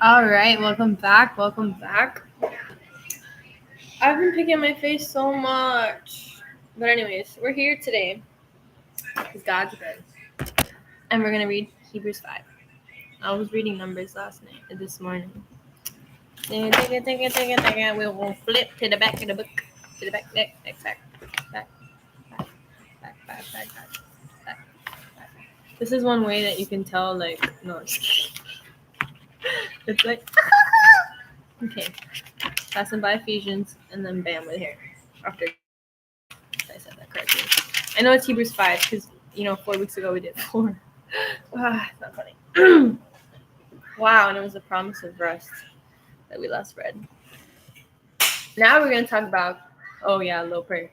All right, welcome back. Welcome back. I've been picking my face so much. But, anyways, we're here today because God's good. And we're going to read Hebrews 5. I was reading Numbers this morning. We will flip to the back of the book. To the back. This is one way that you can tell, no, just kidding. It's like, okay. Passing by Ephesians, and then bam, we're here. After I said that correctly. I know it's Hebrews 5 because, 4 weeks ago we did 4. It's not funny. Wow, and it was the promise of rest that we last read. Now we're going to talk about, a little prayer.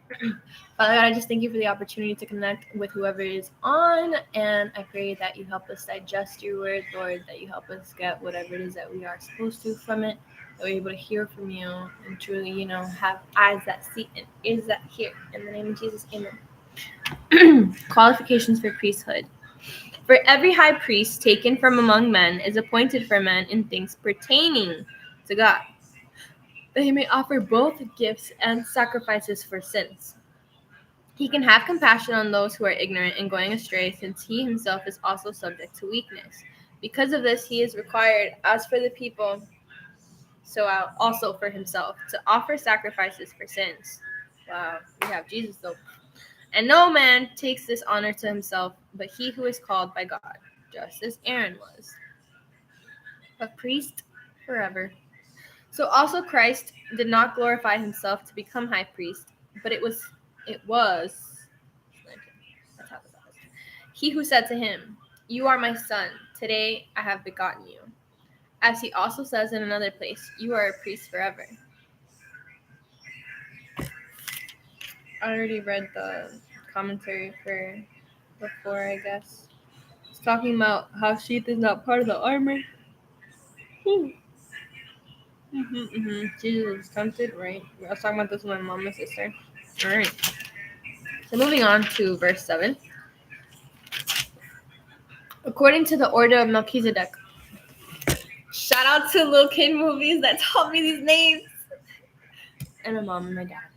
Father God, I just thank you for the opportunity to connect with whoever is on, and I pray that you help us digest your word, Lord, that you help us get whatever it is that we are supposed to from it, that we're able to hear from you, and truly, have eyes that see and ears that hear. In the name of Jesus, amen. Qualifications for priesthood. For every high priest taken from among men is appointed for men in things pertaining to God, that he may offer both gifts and sacrifices for sins. He can have compassion on those who are ignorant and going astray, since he himself is also subject to weakness. Because of this, he is required, as for the people, so also for himself, to offer sacrifices for sins. Wow, we have Jesus though. And no man takes this honor to himself, but he who is called by God, just as Aaron was, a priest forever. So also Christ did not glorify himself to become high priest, but it was he who said to him, "You are my son, today I have begotten you." As he also says in another place, "You are a priest forever." I already read the commentary for before, I guess. It's talking about how sheath is not part of the armor. Jesus was tempted, right? I was talking about this with my mom and sister. Alright. So moving on to verse 7. According to the order of Melchizedek. Shout out to little kid movies that taught me these names. And my mom and my dad.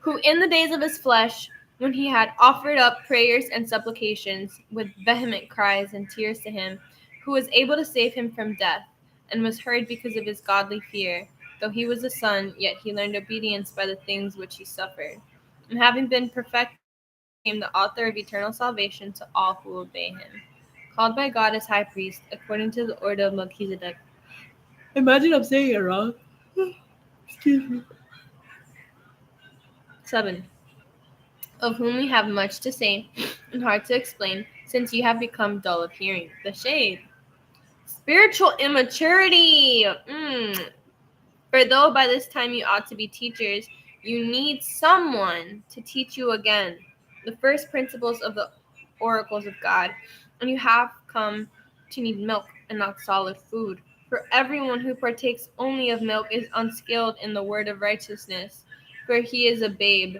Who in the days of his flesh, when he had offered up prayers and supplications with vehement cries and tears to him, who was able to save him from death, and was heard because of his godly fear, though he was a son, yet he learned obedience by the things which he suffered. And having been perfected, he became the author of eternal salvation to all who obey him. Called by God as high priest, according to the order of Melchizedek. Imagine I'm saying it wrong. Excuse me. 7. Of whom we have much to say and hard to explain, since you have become dull of hearing. The shade. Spiritual immaturity. For though by this time you ought to be teachers, you need someone to teach you again the first principles of the oracles of God, and you have come to need milk and not solid food. For everyone who partakes only of milk is unskilled in the word of righteousness, for he is a babe.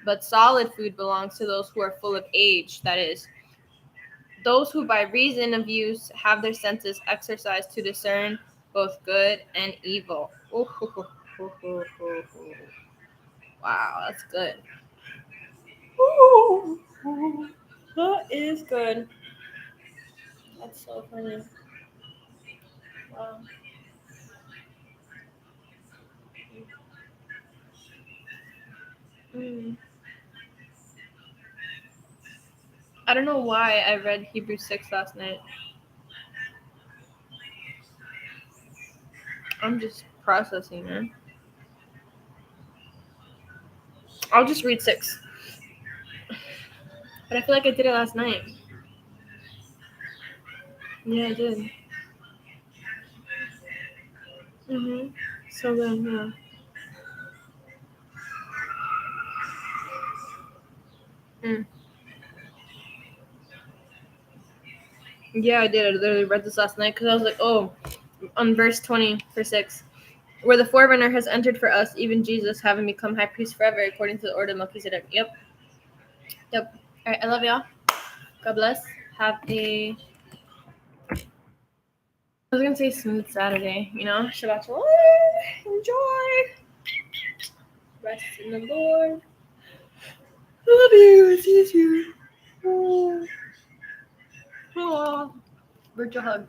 But solid food belongs to those who are full of age, that is, those who by reason of use have their senses exercised to discern both good and evil. Wow, that's good. That is good. That's so funny. Wow. I don't know why I read Hebrews 6 last night. I'm just processing, man. I'll just read 6. But I feel like I did it last night. Yeah, I did. So good, yeah. Yeah, I did. I literally read this last night because I was like, oh, on verse 20 for 6. Where the forerunner has entered for us, even Jesus, having become high priest forever, according to the order of Melchizedek. Yep. All right, I love y'all. God bless. Have a I was gonna say smooth Saturday, you know? Shabbat shalom. Enjoy. Rest in the Lord. Love you. See you. Oh. Virtual hug.